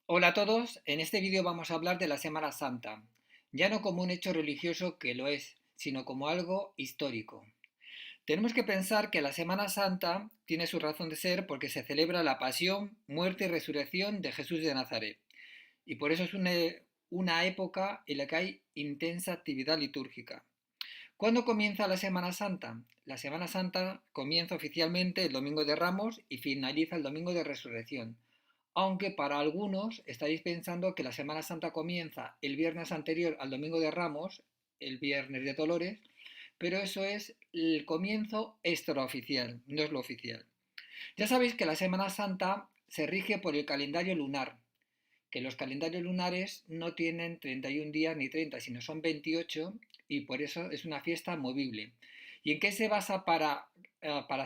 Hola a todos, en este vídeo vamos a hablar de la Semana Santa, ya no como un hecho religioso que lo es, sino como algo histórico. Tenemos que pensar que la Semana Santa tiene su razón de ser porque se celebra la pasión, muerte y resurrección de Jesús de Nazaret, y por eso es una época en la que hay intensa actividad litúrgica. ¿Cuándo comienza la Semana Santa? La Semana Santa comienza oficialmente el Domingo de Ramos y finaliza el Domingo de Resurrección, aunque para algunos estaréis pensando que la Semana Santa comienza el viernes anterior al Domingo de Ramos, el viernes de Dolores, pero eso es el comienzo extraoficial, no es lo oficial. Ya sabéis que la Semana Santa se rige por el calendario lunar, que los calendarios lunares no tienen 31 días ni 30, sino son 28 y por eso es una fiesta movible. ¿Y en qué se basa para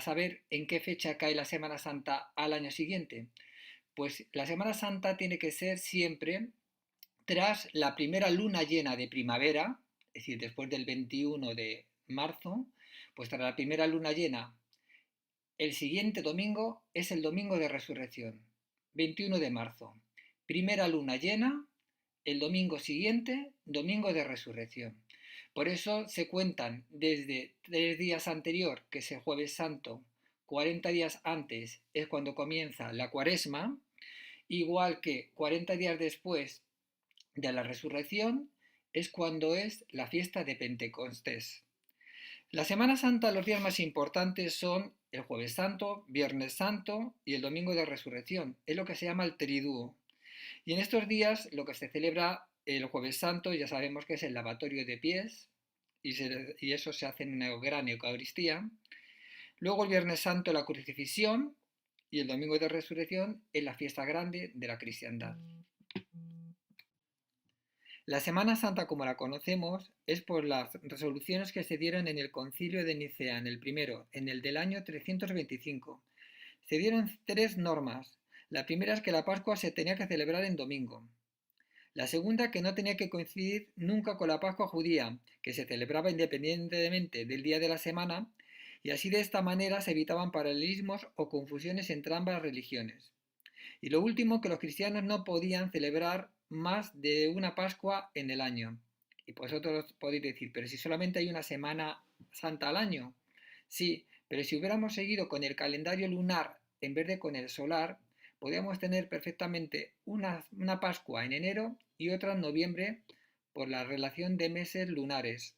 saber en qué fecha cae la Semana Santa al año siguiente? Pues la Semana Santa tiene que ser siempre tras la primera luna llena de primavera, es decir, después del 21 de marzo, pues tras la primera luna llena, el siguiente domingo es el domingo de resurrección, 21 de marzo. Primera luna llena, el domingo siguiente, domingo de resurrección. Por eso se cuentan desde 3 días anterior, que es el jueves santo, 40 días antes es cuando comienza la cuaresma, igual que 40 días después de la resurrección es cuando es la fiesta de Pentecostés. La Semana Santa, los días más importantes son el Jueves Santo, Viernes Santo y el Domingo de Resurrección. Es lo que se llama el Triduo. Y en estos días lo que se celebra el Jueves Santo ya sabemos que es el lavatorio de pies y eso se hace en una gran Eucaristía. Luego el Viernes Santo la crucifixión y el Domingo de Resurrección es la fiesta grande de la cristiandad. La Semana Santa, como la conocemos, es por las resoluciones que se dieron en el Concilio de Nicea, en el primero, en el del año 325. Se dieron tres normas. La primera es que la Pascua se tenía que celebrar en domingo. La segunda, que no tenía que coincidir nunca con la Pascua judía, que se celebraba independientemente del día de la semana, y así de esta manera se evitaban paralelismos o confusiones entre ambas religiones. Y lo último, que los cristianos no podían celebrar más de una Pascua en el año. Y vosotros podéis decir, pero si solamente hay una Semana Santa al año. Sí, pero si hubiéramos seguido con el calendario lunar en vez de con el solar, podríamos tener perfectamente una Pascua en enero y otra en noviembre por la relación de meses lunares.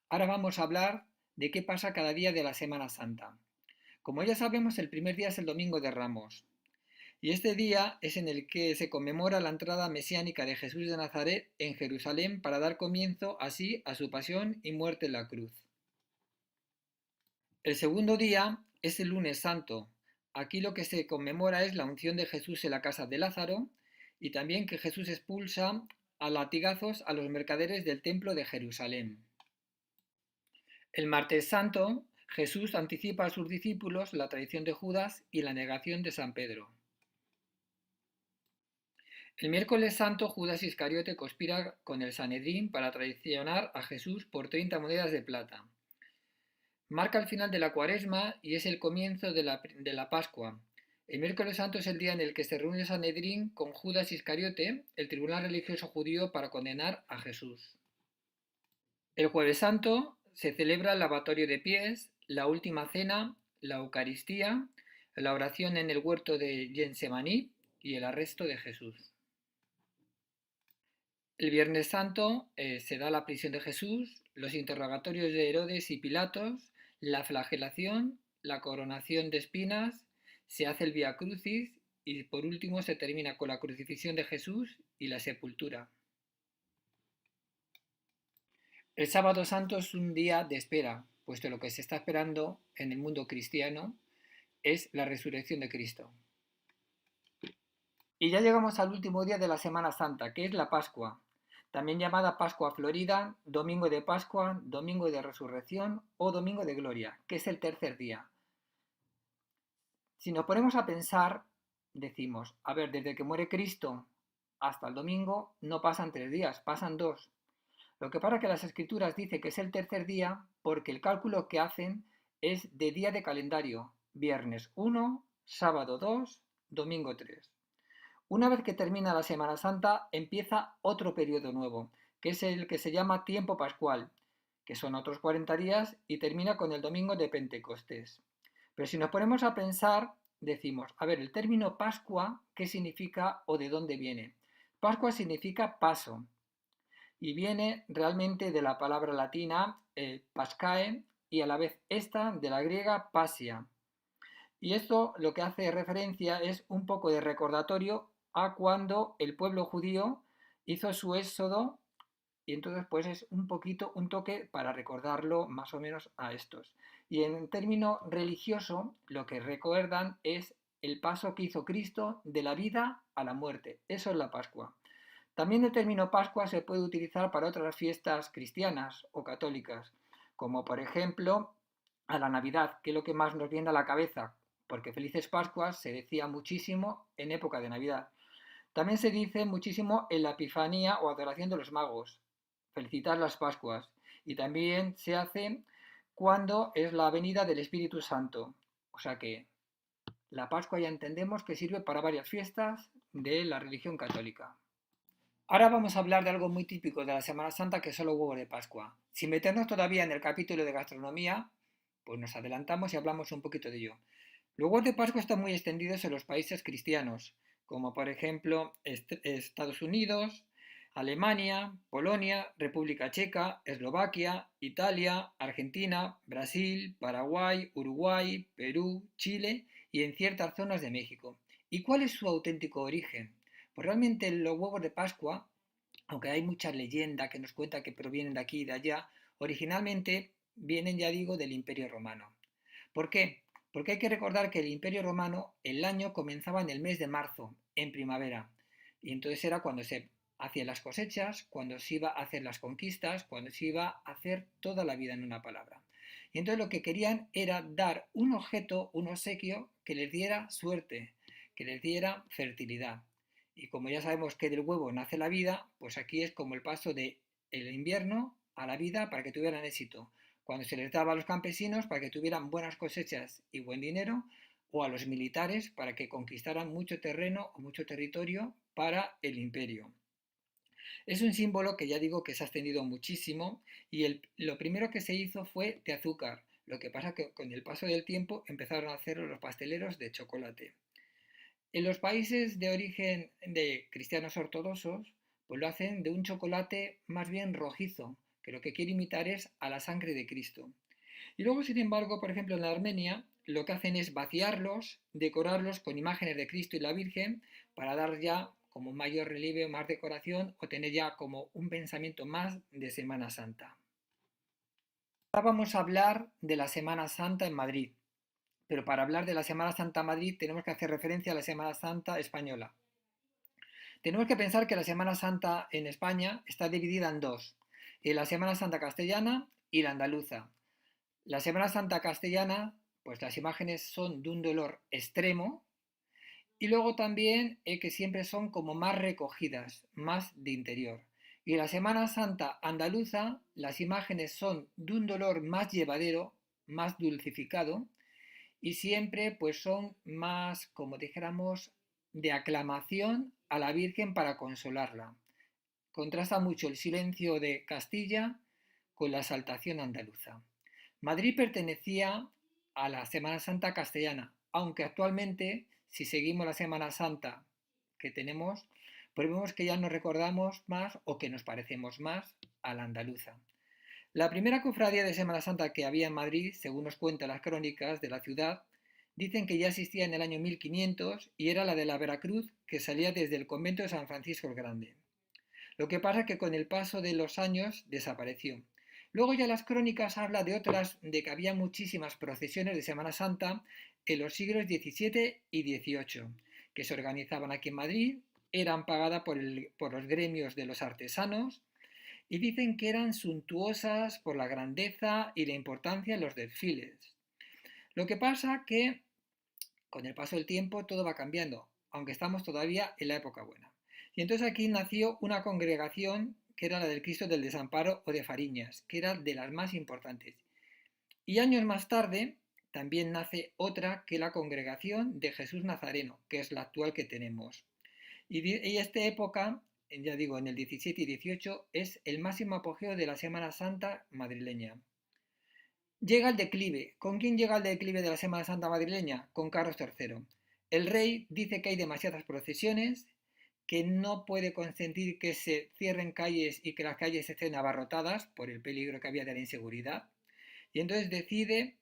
Ahora vamos a hablar de qué pasa cada día de la Semana Santa. Como ya sabemos, el primer día es el Domingo de Ramos. Y este día es en el que se conmemora la entrada mesiánica de Jesús de Nazaret en Jerusalén para dar comienzo así a su pasión y muerte en la cruz. El segundo día es el lunes santo. Aquí lo que se conmemora es la unción de Jesús en la casa de Lázaro y también que Jesús expulsa a latigazos a los mercaderes del templo de Jerusalén. El martes santo, Jesús anticipa a sus discípulos la traición de Judas y la negación de San Pedro. El miércoles santo, Judas Iscariote conspira con el Sanedrín para traicionar a Jesús por 30 monedas de plata. Marca el final de la Cuaresma y es el comienzo de la Pascua. El miércoles santo es el día en el que se reúne el Sanedrín con Judas Iscariote, el tribunal religioso judío, para condenar a Jesús. El jueves santo se celebra el lavatorio de pies, la última cena, la Eucaristía, la oración en el huerto de Getsemaní y el arresto de Jesús. El Viernes Santo se da la prisión de Jesús, los interrogatorios de Herodes y Pilatos, la flagelación, la coronación de espinas, se hace el Vía Crucis y por último se termina con la crucifixión de Jesús y la sepultura. El Sábado Santo es un día de espera, puesto lo que se está esperando en el mundo cristiano es la resurrección de Cristo. Y ya llegamos al último día de la Semana Santa, que es la Pascua, también llamada Pascua Florida, Domingo de Pascua, Domingo de Resurrección o Domingo de Gloria, que es el tercer día. Si nos ponemos a pensar, decimos, a ver, desde que muere Cristo hasta el domingo no pasan 3 días, pasan 2. Lo que pasa es que las escrituras dicen que es el tercer día porque el cálculo que hacen es de día de calendario. viernes 1, sábado 2, domingo 3. Una vez que termina la Semana Santa, empieza otro periodo nuevo, que es el que se llama tiempo pascual, que son otros 40 días y termina con el domingo de Pentecostés. Pero si nos ponemos a pensar, decimos, a ver, el término Pascua, ¿qué significa o de dónde viene? Pascua significa paso y viene realmente de la palabra latina pascae y a la vez esta de la griega pasia. Y esto lo que hace referencia es un poco de recordatorio a cuando el pueblo judío hizo su éxodo y entonces pues es un poquito un toque para recordarlo más o menos a estos. Y en término religioso lo que recuerdan es el paso que hizo Cristo de la vida a la muerte. Eso es la Pascua. También el término Pascua se puede utilizar para otras fiestas cristianas o católicas, como por ejemplo a la Navidad, que es lo que más nos viene a la cabeza, porque Felices Pascuas se decía muchísimo en época de Navidad. También se dice muchísimo en la Epifanía o adoración de los magos, felicitar las Pascuas. Y también se hace cuando es la venida del Espíritu Santo. O sea que la Pascua ya entendemos que sirve para varias fiestas de la religión católica. Ahora vamos a hablar de algo muy típico de la Semana Santa, que son los huevos de Pascua. Sin meternos todavía en el capítulo de gastronomía, pues nos adelantamos y hablamos un poquito de ello. Los huevos de Pascua están muy extendidos en los países cristianos, como por ejemplo Estados Unidos, Alemania, Polonia, República Checa, Eslovaquia, Italia, Argentina, Brasil, Paraguay, Uruguay, Perú, Chile y en ciertas zonas de México. ¿Y cuál es su auténtico origen? Pues realmente los huevos de Pascua, aunque hay mucha leyenda que nos cuenta que provienen de aquí y de allá, originalmente vienen, ya digo, del Imperio Romano. ¿Por qué? Porque hay que recordar que el Imperio Romano, el año comenzaba en el mes de marzo, en primavera, y entonces era cuando se hacían las cosechas, cuando se iba a hacer las conquistas, cuando se iba a hacer toda la vida en una palabra. Y entonces lo que querían era dar un objeto, un obsequio que les diera suerte, que les diera fertilidad. Y como ya sabemos que del huevo nace la vida, pues aquí es como el paso del invierno a la vida para que tuvieran éxito. Cuando se les daba a los campesinos para que tuvieran buenas cosechas y buen dinero, o a los militares para que conquistaran mucho terreno o mucho territorio para el imperio. Es un símbolo que ya digo que se ha extendido muchísimo y lo primero que se hizo fue de azúcar. Lo que pasa que con el paso del tiempo empezaron a hacerlo los pasteleros de chocolate. En los países de origen de cristianos ortodoxos, pues lo hacen de un chocolate más bien rojizo, que lo que quiere imitar es a la sangre de Cristo. Y luego, sin embargo, por ejemplo, en la Armenia, lo que hacen es vaciarlos, decorarlos con imágenes de Cristo y la Virgen para dar ya como mayor relieve o más decoración o tener ya como un pensamiento más de Semana Santa. Ahora vamos a hablar de la Semana Santa en Madrid. Pero para hablar de la Semana Santa Madrid tenemos que hacer referencia a la Semana Santa española. Tenemos que pensar que la Semana Santa en España está dividida en dos, en la Semana Santa castellana y la andaluza. La Semana Santa castellana, pues las imágenes son de un dolor extremo y luego también que siempre son como más recogidas, más de interior. Y la Semana Santa andaluza, las imágenes son de un dolor más llevadero, más dulcificado y siempre pues son más, como dijéramos, de aclamación a la Virgen para consolarla. Contrasta mucho el silencio de Castilla con la exaltación andaluza. Madrid pertenecía a la Semana Santa castellana, aunque actualmente, si seguimos la Semana Santa que tenemos, pues vemos que ya nos recordamos más o que nos parecemos más a la andaluza. La primera cofradía de Semana Santa que había en Madrid, según nos cuentan las crónicas de la ciudad, dicen que ya existía en el año 1500 y era la de la Veracruz que salía desde el convento de San Francisco el Grande. Lo que pasa es que con el paso de los años desapareció. Luego ya las crónicas hablan de otras, de que había muchísimas procesiones de Semana Santa en los siglos XVII y XVIII, que se organizaban aquí en Madrid, eran pagadas por los gremios de los artesanos y dicen que eran suntuosas por la grandeza y la importancia de los desfiles. Lo que pasa que con el paso del tiempo todo va cambiando, aunque estamos todavía en la época buena. Y entonces aquí nació una congregación que era la del Cristo del Desamparo o de Fariñas, que era de las más importantes. Y años más tarde, también nace otra que la Congregación de Jesús Nazareno, que es la actual que tenemos. Y esta época, ya digo, en el 17 y 18, es el máximo apogeo de la Semana Santa madrileña. Llega el declive. ¿Con quién llega el declive de la Semana Santa madrileña? Con Carlos III. El rey dice que hay demasiadas procesiones, que no puede consentir que se cierren calles y que las calles estén abarrotadas por el peligro que había de la inseguridad. Y entonces decide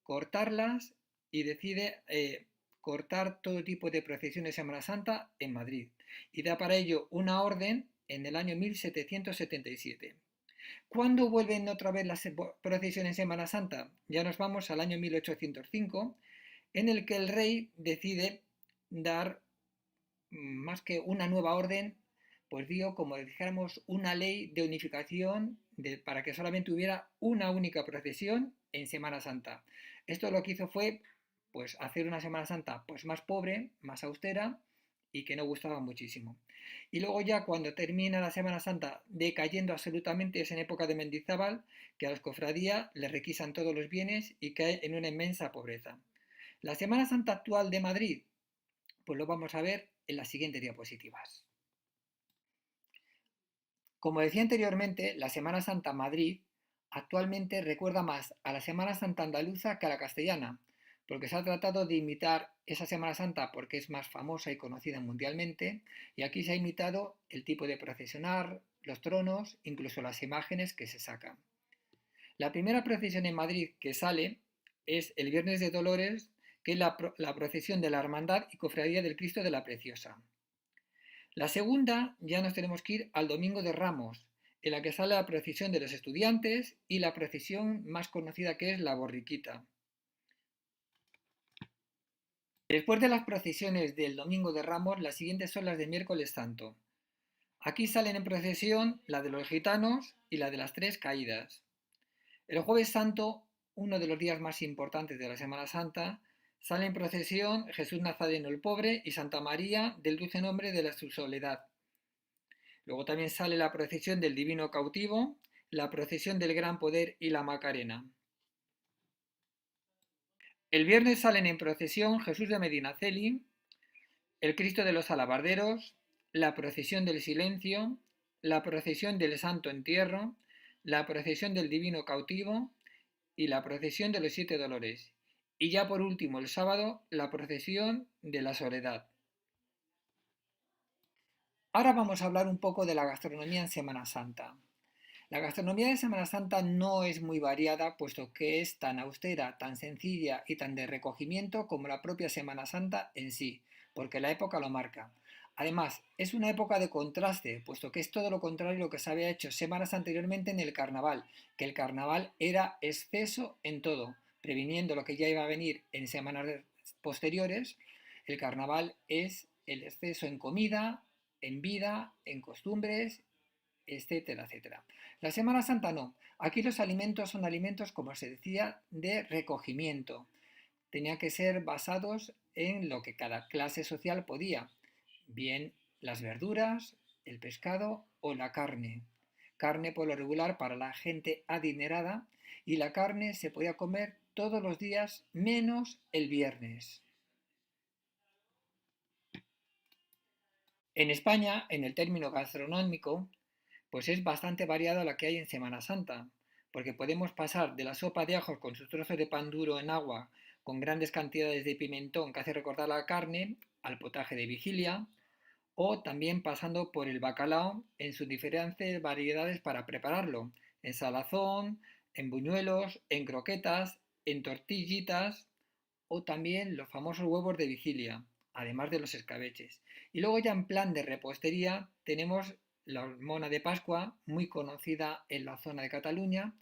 cortarlas y decide cortar todo tipo de procesiones de Semana Santa en Madrid. Y da para ello una orden en el año 1777. ¿Cuándo vuelven otra vez las procesiones en Semana Santa? Ya nos vamos al año 1805, en el que el rey decide dar más que una nueva orden, pues dio, como dijéramos, una ley de unificación para que solamente hubiera una única procesión en Semana Santa. Esto lo que hizo fue pues hacer una Semana Santa pues más pobre, más austera y que no gustaba muchísimo. Y luego ya cuando termina la Semana Santa decayendo absolutamente es en época de Mendizábal, que a las cofradías les requisan todos los bienes y cae en una inmensa pobreza. La Semana Santa actual de Madrid, pues lo vamos a ver en las siguientes diapositivas. Como decía anteriormente, la Semana Santa Madrid actualmente recuerda más a la Semana Santa andaluza que a la castellana, porque se ha tratado de imitar esa Semana Santa porque es más famosa y conocida mundialmente, y aquí se ha imitado el tipo de procesionar, los tronos, incluso las imágenes que se sacan. La primera procesión en Madrid que sale es el Viernes de Dolores, que es la procesión de la Hermandad y Cofradía del Cristo de la Preciosa. La segunda ya nos tenemos que ir al Domingo de Ramos, en la que sale la procesión de los estudiantes y la procesión más conocida que es la borriquita. Después de las procesiones del Domingo de Ramos, las siguientes son las de Miércoles Santo. Aquí salen en procesión la de los gitanos y la de las tres caídas. El Jueves Santo, uno de los días más importantes de la Semana Santa, sale en procesión Jesús Nazareno el Pobre y Santa María del Dulce Nombre de la Su Soledad. Luego también sale la procesión del Divino Cautivo, la procesión del Gran Poder y la Macarena. El viernes salen en procesión Jesús de Medinaceli, el Cristo de los Alabarderos, la procesión del Silencio, la procesión del Santo Entierro, la procesión del Divino Cautivo y la procesión de los Siete Dolores. Y ya por último, el sábado, la procesión de la Soledad. Ahora vamos a hablar un poco de la gastronomía en Semana Santa. La gastronomía de Semana Santa no es muy variada, puesto que es tan austera, tan sencilla y tan de recogimiento como la propia Semana Santa en sí, porque la época lo marca. Además, es una época de contraste, puesto que es todo lo contrario a lo que se había hecho semanas anteriormente en el carnaval, que el carnaval era exceso en todo, previniendo lo que ya iba a venir en semanas posteriores. El carnaval es el exceso en comida, en vida, en costumbres, etcétera, etcétera. La Semana Santa no. Aquí los alimentos son alimentos, como se decía, de recogimiento. Tenía que ser basados en lo que cada clase social podía. Bien las verduras, el pescado o la carne. Carne por lo regular para la gente adinerada y la carne se podía comer todos los días menos el viernes. En España, en el término gastronómico, pues es bastante variada la que hay en Semana Santa, porque podemos pasar de la sopa de ajos con sus trozos de pan duro en agua con grandes cantidades de pimentón que hace recordar la carne, al potaje de vigilia, o también pasando por el bacalao en sus diferentes variedades para prepararlo, en salazón, en buñuelos, en croquetas, en tortillitas o también los famosos huevos de vigilia, además de los escabeches. Y luego ya en plan de repostería tenemos la mona de Pascua, muy conocida en la zona de Cataluña,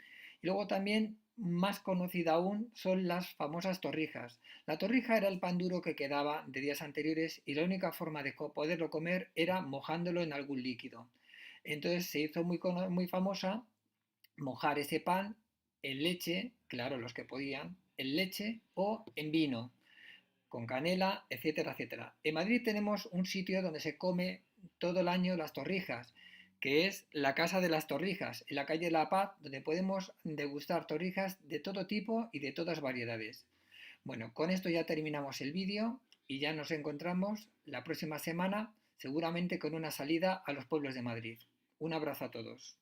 y luego también más conocida aún son las famosas torrijas. La torrija era el pan duro que quedaba de días anteriores y la única forma de poderlo comer era mojándolo en algún líquido. Entonces se hizo muy famosa mojar ese pan en leche, claro, los que podían, en leche o en vino, con canela, etcétera, etcétera. En Madrid tenemos un sitio donde se come todo el año las torrijas, que es la Casa de las Torrijas, en la calle La Paz, donde podemos degustar torrijas de todo tipo y de todas variedades. Bueno, con esto ya terminamos el vídeo y ya nos encontramos la próxima semana, seguramente con una salida a los pueblos de Madrid. Un abrazo a todos.